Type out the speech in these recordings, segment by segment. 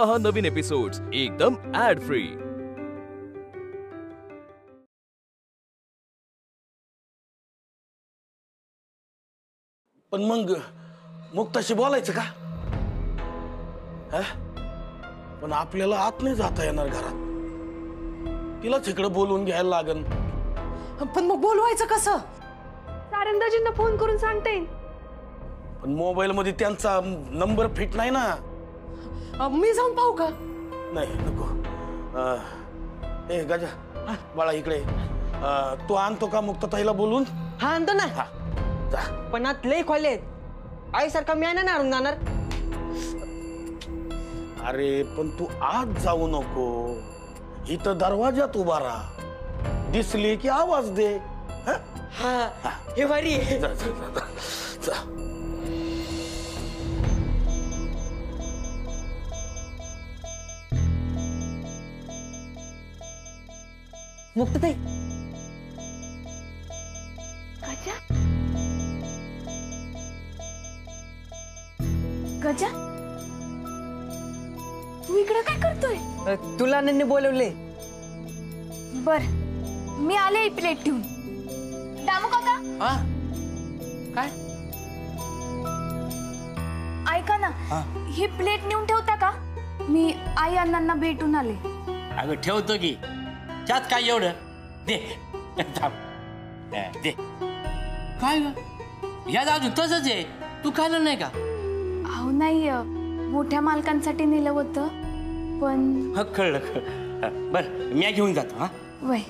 पहा नवीन एपिसोड्स एकदम add free. पण मग मुक्ताशी बोलायचं का? पण आपल्याला आत नाही जाता येणार घरात, तिलाच इकडे बोलून घ्यायला लागन। पण मग बोलवायचं कसं? सारंगदाजींना फोन करून सांगता येईल, पण मोबाईल मध्ये त्यांचा नंबर फिट नाही ना। मी जाऊन पाहू का? नाही नको। ए गजा बाळा इकडे, तू आणतो का मुक्ताताईला बोलून? हा आणतो ना। हा जा। पण आत लय खोले आई सारखा मी नाही आणून जाणार। अरे पण तू आत जाऊ नको, इथं दरवाजात उभा राहा, दिसली की आवाज दे। हा हे भारी आहे। जा जा जा जा। मुक्ताताई गजा गजा तू इकडे काय करतोय? तुला नन्ने बोलवले। बर मी आले प्लेट ठेवून। दामू काका काय? ऐका ना, ही प्लेट नेऊन ठेवता का? मी आई अण्णांना भेटून आले। अगं ठेवतो की, त्यात काय एवढं? दे दे काय या अजून तसंच आहे, तू खाल्लं नाही का? अहो नाही, मोठ्या मालकांसाठी नेलं होतं पण कळलं। बर मी घेऊन जातो। हा वय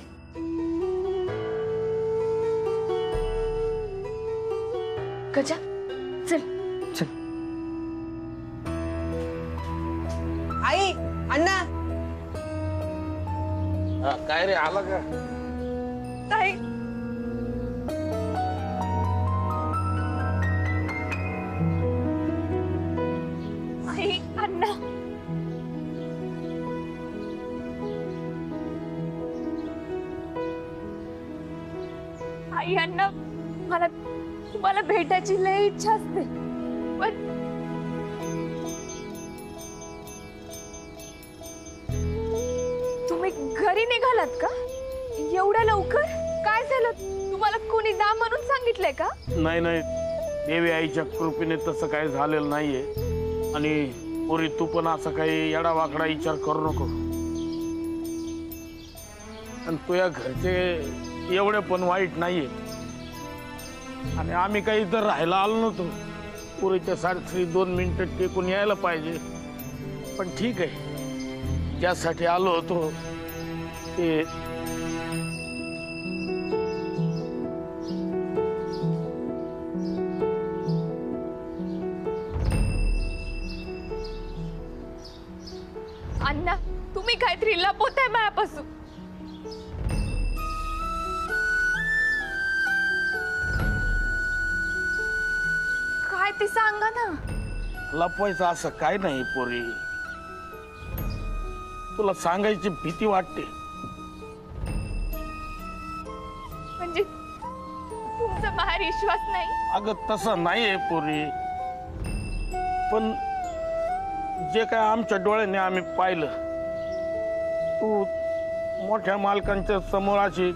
गजा चल चल। आई अण्णा काय रे, आला का? ताई आई अण्णा आई अण्णा मला तुम्हाला भेटायची लय इच्छा असते, पण तुम्ही घरी निघालात का एवढ्या लवकर? काय झालं? तुम्हाला कोणी जा म्हणून सांगितलंय का? नाही नाही, देवी आईच्या कृपेने तसं काही झालेलं नाहीये। आणि पोरी तू पण असं काही येडा वाकडा विचार करू नको। आणि तुझ्या घरचे एवढे पण वाईट नाहीये, आणि आम्ही काही इथं राहायला आलो नव्हतो। पोरीच्या सारखी 2 मिनिटं टेकून यायला पाहिजे, पण ठीक आहे, ज्यासाठी आलो होतो ते अण्णा तुम्ही काहीतरी लपवताय माझ्यापासून। काय ते सांगा ना। लपवायचं असं काय नाही पोरी, तुला सांगायची भीती वाटते। म्हणजे तुमचा माझ्यावर विश्वास नाही? अगं तसं नाहीये पोरी, पण जे काय आमच्या डोळ्याने आम्ही पाहिलं, तू मोठ्या मालकांच्या समोर अशी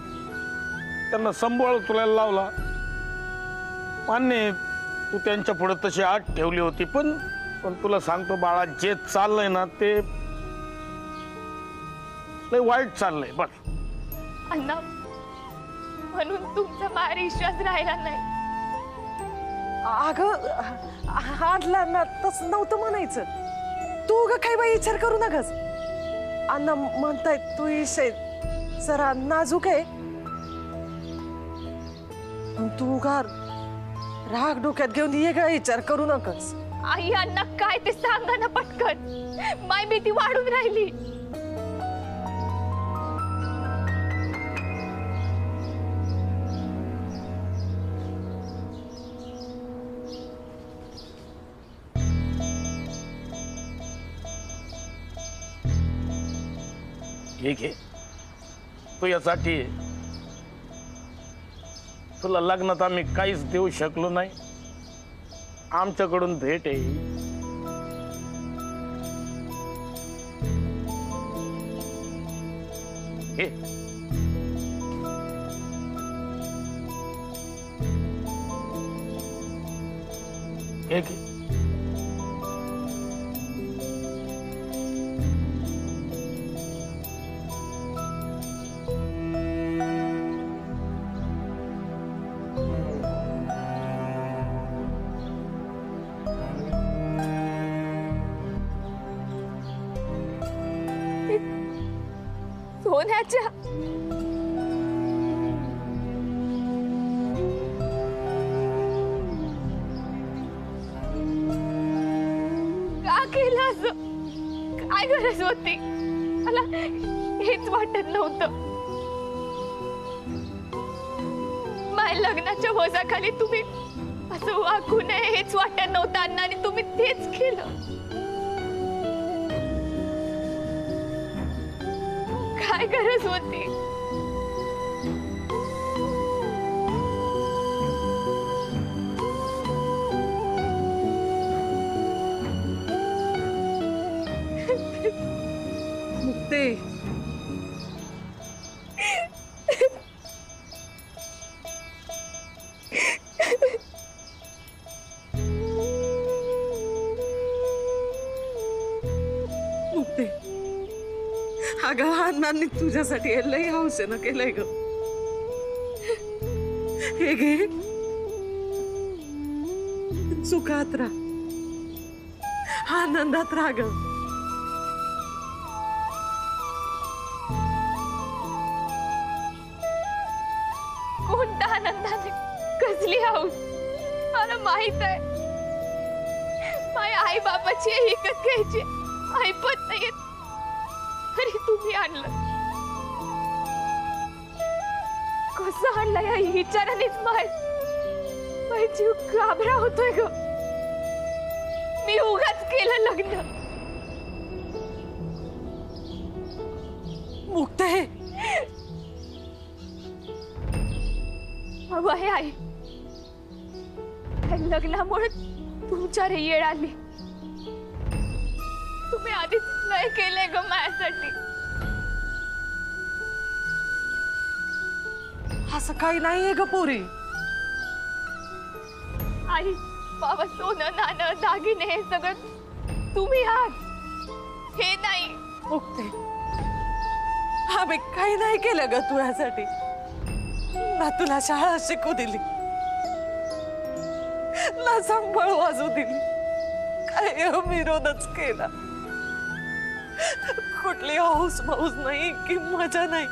त्यांना सांभाळ तुला लावला, मान्य तू त्यांच्या पुढे तशी आत ठेवली होती, पण तुला सांगतो बाळा, जे चाललंय ना ते लय वाईट चाललंय। बस अण्णा म्हणून तुमचा माझ्यावर विश्वास राहिला नाही? अगं हाडला ना, तसं नव्हतं म्हणायचं। तू ग काही बाई विचार करू नकस। अण्णा म्हणताय तू विषय जरा नाजूक आहे, तू का राग डोक्यात घेऊन वेगळा विचार करू नकस। आई अण्णा काय ते सांगा ना पटकन, माय भीती वाढून राहिली। ठीक आहे, तू यासाठी तुला लग्नात आम्ही काहीच देऊ शकलो नाही, आमच्याकडून भेट आहे, घे. घे घे. सोन्याच्या का केलं असं? काय गरज होती? मला हेच वाटत नव्हतं. माझ्या लग्नाच्या वजाखाली तुम्ही असं वागू नये हेच वाटत नव्हतं अण्णा, आणि तुम्ही तेच केलं. काय गरज होती? मुक्ते, मुक्ते, अगं अण्णांनी तुझ्यासाठी लई हौसेनं केलंय ग. हे घे, सुखात राहा, आनंदात राहा ग. कोणत्या आनंदाने, कसली हौस? मला माहित आहे माझ्या आई बाबाची विकत घ्यायची ऐपत नाहीये, तरी तुम्ही आणलं. कसं आणलं या विचारानेच माझा जीव घाबरा होतोय ग. मी उगाच केलं लग्न. मुक्ते, वय आई, लग्नामुळे तुमच्यावर येळ आली. तुम्ही आधीच लय केलंय ग माझ्यासाठी. असं काही नाहीये ग पोरी. आई बाबा, सोनं नाणं दागिने हे सगळं तुम्ही आहात, हे नाही. मुक्ते, आम्ही काही नाही केलं ग तुझ्यासाठी. ना तुला शाळा शिकू दिली, ना सांभाळ वाजू दिली, काय विरोधच केला. कुठली हौस मौज नाही की मजा नाही.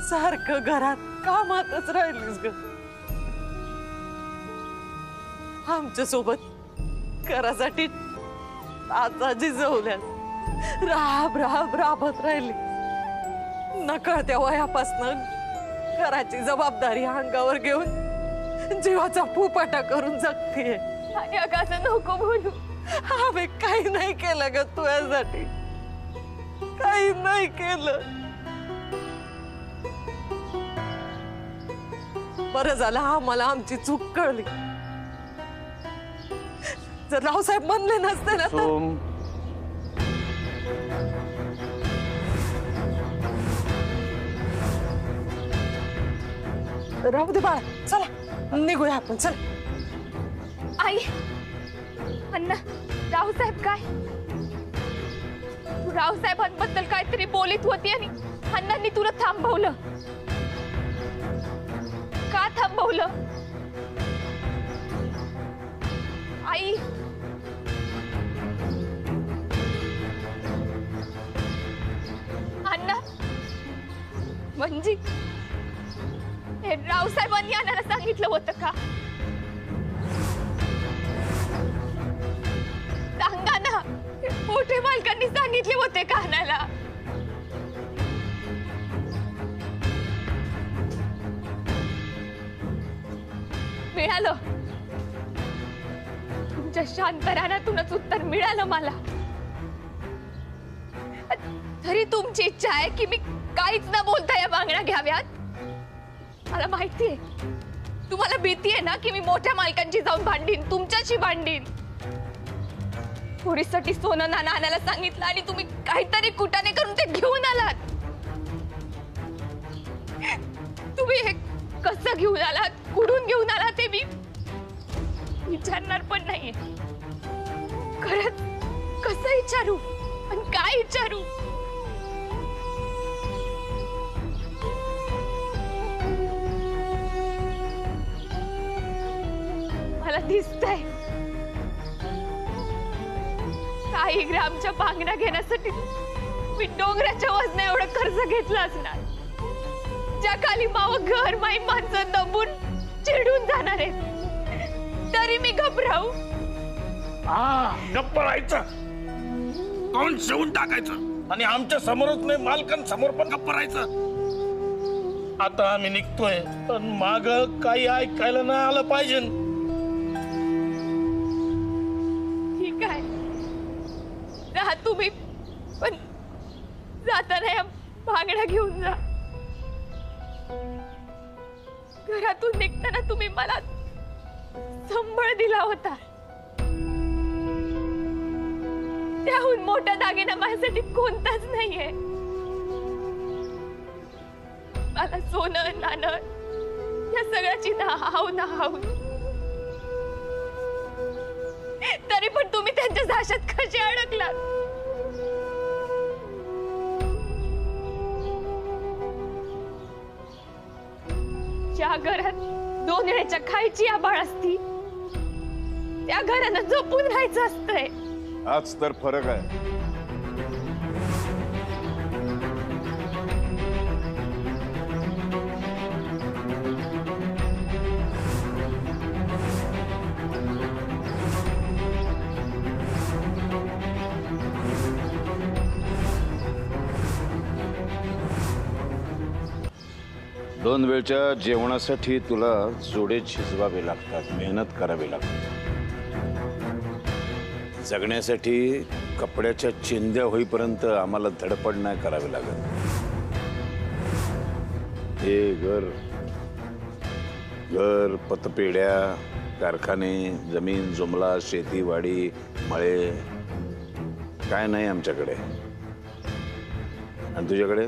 सारखं घरात कामातच राहिलीस ग. आमच्या सोबत घरासाठी आता जिजवल्यास राब राब राबत राहिली. नकळत्या वयापासनं घराची जबाबदारी अंगावर घेऊन जीवाचा फुपाटा करून जगतीये. आणि अगं असं नको बोलू. आम्ही काही नाही केलं ग तुझ्यासाठी, काही नाही केलं. बरं झालं आम्हाला आमची चूक कळली. जर रावसाहेब म्हणले नसते ना तर सोम, राहू दे बाळा, चला निघूया आपण. चल आई, अण्णा, रावसाहेब काय? तू रावसाहेबांबद्दल काहीतरी बोलीत होती आणि अण्णांनी तुला थांबवलं. का थांबवलं? आई, अण्णा म्हणजे हे रावसाहेबांनी अण्णाला सांगितलं होतं का? सांगा ना, मोठे मालकांनी सांगितले होते का अण्णाला? मिळालं, तुमच्या शांतरानातूनच उत्तर मिळालं मला. तरी तुमची इच्छा आहे की मी काहीच न बोलता या मागण्या घ्याव्यात. मला माहितीये तुम्हाला भीती आहे ना की मी मोठ्या मालकांची जाऊन भांडीन, तुमच्याशी भांडीन. पोरीसाठी सोनं नाणं आणायला सांगितलं आणि तुम्ही काहीतरी कुटाने करून ते घेऊन आलात. तुम्ही हे कसं घेऊन आलात, कुठून घेऊन आलात ते मी विचारणार पण नाहीये. खरंच कसं विचारू आणि काय विचारू? मला दिसतंय काही ग्रामच्या बांगड्या घेण्यासाठी मी डोंगराच्या वजन एवढं कर्ज घेतलं असणार, ज्या खाली माव घर माई माणसं दबून चिडून जाणार आहे. तरी मी घबराऊ? गप्प राहायचं, तोंड शिवून टाकायचं आणि आमच्या समोरच नाही मालकांसमोर पण गप्प राहायचं. आता आम्ही निघतोय, पण माग काही ऐकायला नाही आलं पाहिजे. ठीक आहे, राहा तुम्ही, पण जाताना या बांगड्या घेऊन जा. घरातून निघताना तुम्ही मला संबळ दिला होता, त्याहून मोठा दागिना माझ्यासाठी कोणताच नाहीये. मला सोनं नाणं या सगळ्याची हाव तरी पण तुम्ही त्यांच्या झाशात कसे अडकलात? ज्या घरात 2 वेळेच्या खायची आबाळ असती त्या घरानं झोपून राहायचं असतंय. हाच तर फरक आहे. दोन वेळच्या जेवणासाठी तुला जोडे शिजवावे लागतात, मेहनत करावी लागते. जगण्यासाठी कपड्याच्या चिंध्या होईपर्यंत आम्हाला धडपड नाही करावी लागत. हे घर पतपेढ्या, कारखाने, जमीन जुमला, शेतीवाडी, मळे काय नाही आमच्याकडे. आणि तुझ्याकडे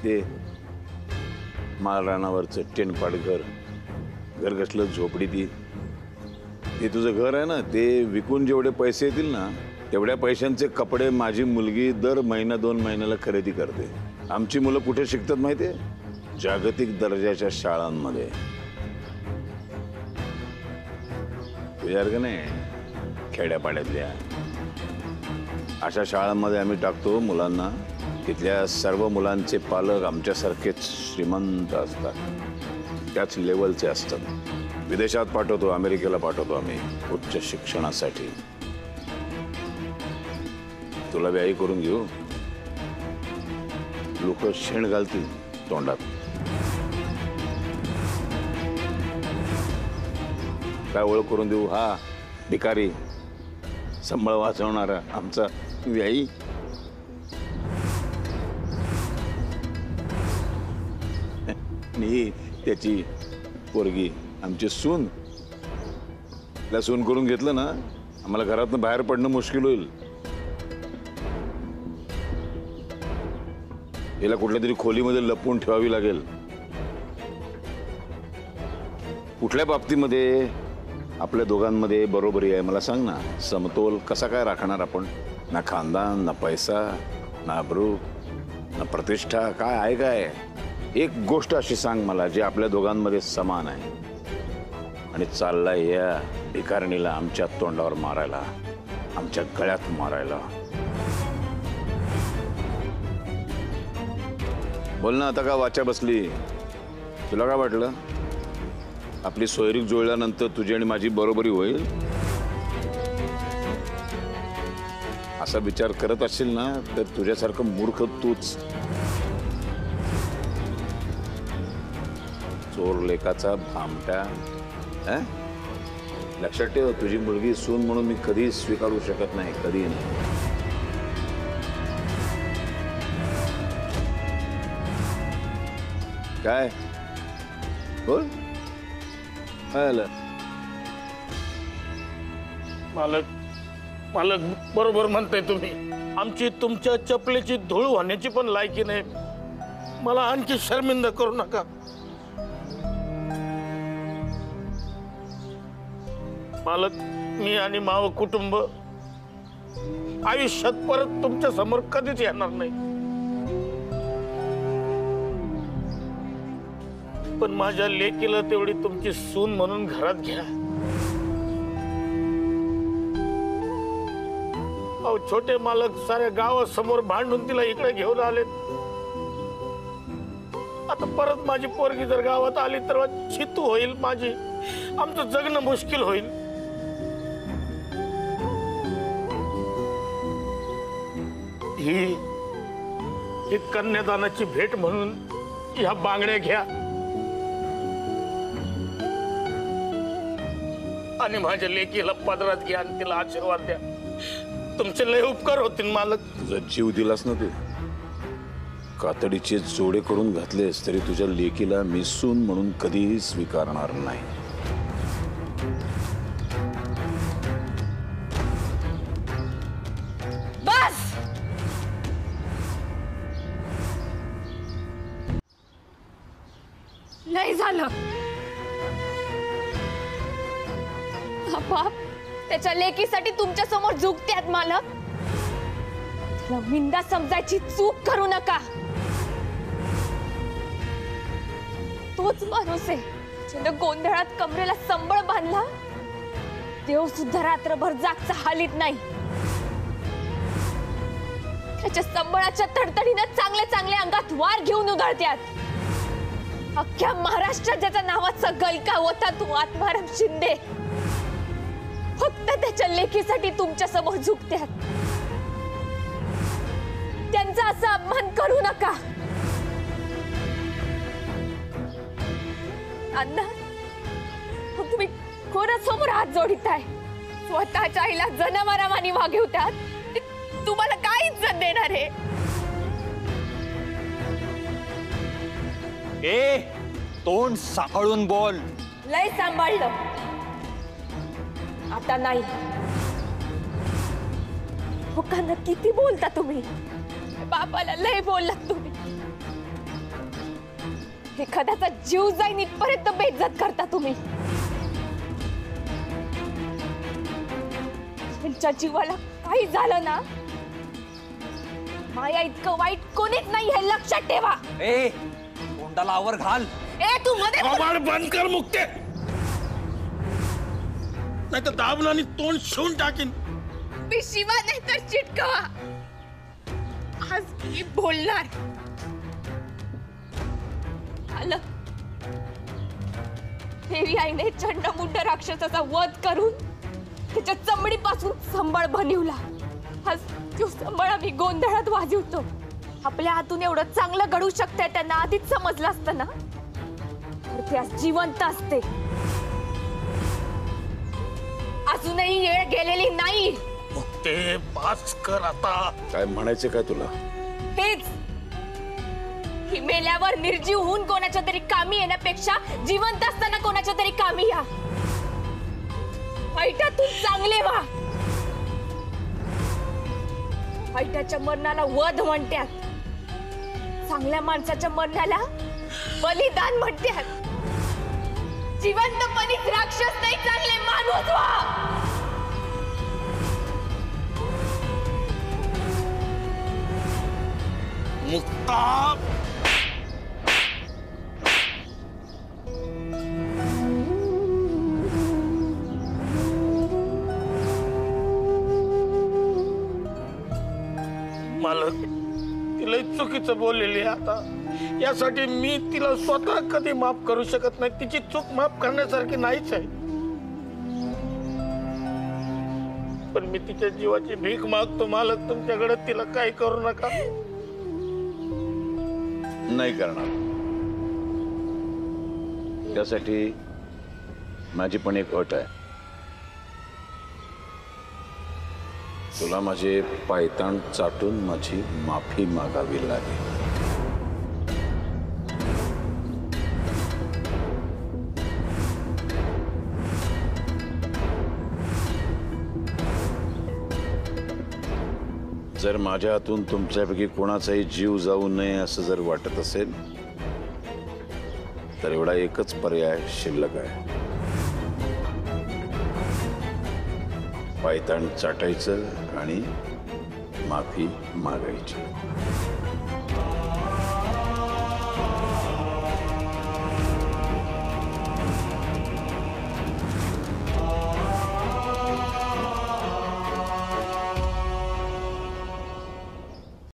ते माळरानावरचं टेनपाड घर कसलं झोपडी ते तुझं घर आहे ना, ते विकून जेवढे पैसे येतील ना तेवढ्या पैशांचे कपडे माझी मुलगी दर महिना 2 महिन्याला खरेदी करते. आमची मुलं कुठे शिकतात माहितीये? जागतिक दर्जाच्या शाळांमध्ये. तुझ्यासारखं नाही खेड्यापाड्यातल्या अशा शाळांमध्ये आम्ही टाकतो मुलांना. तिथल्या सर्व मुलांचे पालक आमच्यासारखेच श्रीमंत असतात, त्याच लेवलचे असतात. विदेशात पाठवतो, अमेरिकेला पाठवतो आम्ही उच्च शिक्षणासाठी. तुला व्याही करून घेऊ, लोक शेण घालतील तोंडात. काय ओळख करून देऊ? हा भिकारी, संबळ वाचवणारा आमचा व्याही. त्याची पोरगी आमची सून. त्याला सून करून घेतलं ना, आम्हाला घरातून बाहेर पडणं मुश्किल होईल. हिला कुठल्या तरी खोलीमध्ये लपवून ठेवावी लागेल. कुठल्या बाबतीमध्ये आपल्या दोघांमध्ये बरोबरी आहे मला सांग ना. समतोल कसा काय राखणार आपण? ना खानदान, ना पैसा, ना अब्रू, ना प्रतिष्ठा, काय आहे काय? एक गोष्ट अशी सांग मला जी आपल्या दोघांमध्ये समान आहे आणि चाललाय या भिकारणीला आमच्या तोंडावर मारायला, आमच्या गळ्यात मारायला. बोल ना, आता का वाचा बसली? तुला काय वाटलं आपली सोयरीक जुळल्यानंतर तुझी आणि माझी बरोबरी होईल? असा विचार करत असेल ना तर तुझ्यासारखं मूर्ख तूच. चोर लेकाचा भामटा. लक्षात ठेव, तुझी मुलगी सून म्हणून मी कधी स्वीकारू शकत नाही, कधी नाही. काय बोल? मालक, मालक बरोबर म्हणताय तुम्ही. आमची तुमच्या चपलेची धूळ होण्याची पण लायकी नाही. मला आणखी शर्मिंदा करू नका. मालक, मी आणि माव कुटुंब आयुष्यात परत तुमच्या समोर कधीच येणार नाही. पण माझ्या लेकीला तेवढी तुमची सून म्हणून घरात घ्या. अहो, छोटे मालक साऱ्या गावासमोर भांडून तिला इकडे घेऊन आले. आता परत माझी पोरगी जर गावात आली तर चितू होईल माझी. आमचं जगणं मुश्किल होईल. ही कन्यादानाची भेट म्हणून ह्या बांगड्या घ्या आणि माझ्या लेकीला पदरात घ्या आणि तिला आशीर्वाद द्या. तुमचे लय उपकार होतील मालक. तुझा जीव दिलास ना तू, कातडीचे जोडे करून घातलेस तरी तुझ्या लेकीला मी सून म्हणून कधीही स्वीकारणार नाही. बस. लय झालं. हा बाप त्याच्या लेकीसाठी तुमच्या समोर झुकत्यात मालक. त्याला विंदा समजायची चूक करू नका. तोच माणूस आहे ज्यानं गोंधळात कमरेला संबळ बांधला. देव सुद्धा रात्रभर जागचा हालीत नाही. त्याच्या संबळाच्या तडतडीनं चांगले चांगले अंगात वार घेऊन उधळत्यात. अख्ख्या महाराष्ट्रात ज्याच्या नावाचा गलका होता तो आत्माराम शिंदे फक्त त्याच्या लेकीसाठी तुमच्या समोर झुकत्यात. त्यांचा असा अपमान करू नका. अण्णा, तुम्ही कोणासमोर हात जोडिताय? स्वतःच्या आईला जनावरावानी वागवतात. तुम्हाला काय इज्जत देणार आहे? ए, तोंड सांभाळून बोल. लय सांभाळलं, आता नाही. लोकांना किती बोलता तुम्ही. बापाला लय बोललात तुम्ही. एखाद्याचा जीव जाईन इथपर्यंत बेइज्जत करता तुम्ही. त्यांच्या जीवाला काही झालं ना, माया इतकं वाईट कोणीच नाही हे लक्षात ठेवा. ए, तोंडाला आवर घाल. ए, तू मध्ये आवाज बंद कर मुक्ते, नाही तर दाबून आणि तोंड शिवून टाकीन. मी शिवा नाही तर चिटकवा. आज मी बोलणार. आलं देवी आईने चंडमुंड राक्षसाचा वध करून त्याच्या चमडीपासून संबळ बनवला. आज तो संबळ आम्ही गोंधळात वाजवतो. आपल्या हातून एवढं चांगलं घडू शकतंय त्यांना आधीच समजलं असतं ना तर ते आज जिवंत असते. अजूनही वेळ गेलेली नाही. मुक्ते, पाच कर आता. काय म्हणायचं काय तुला? हेच की मेल्यावर निर्जीव होऊन कोणाच्या तरी कामी येण्यापेक्षा जिवंत असताना कोणाच्या तरी कामी या. वाईटातून चांगले व्हा. वाईटाच्या मरणाला वध म्हणतात, चांगल्या माणसाच्या मरणाला बलिदान म्हणतात. जिवंतपणीच राक्षस नाही, चांगले माणूस व्हा. मुक्ता, मालक तिला चुकीचं बोललेली आहे. आता यासाठी मी तिला स्वतः कधी माफ करू शकत नाही. तिची चूक माफ करण्यासारखी नाहीच आहे. पण मी तिच्या जीवाची भीक मागतो मालक तुमच्याकडे. तिला काही करू नका. नाही करणार. त्यासाठी माझी पण एक अट आहे. तुला माझे पायताण चाटून माझी माफी मागावी लागेल. जर माझ्या हातून तुमच्यापैकी कोणाचाही जीव जाऊ नये असं जर वाटत असेल तर एवढा एकच पर्याय शिल्लक आहे. पायताण चाटायचं आणि माफी मागायची.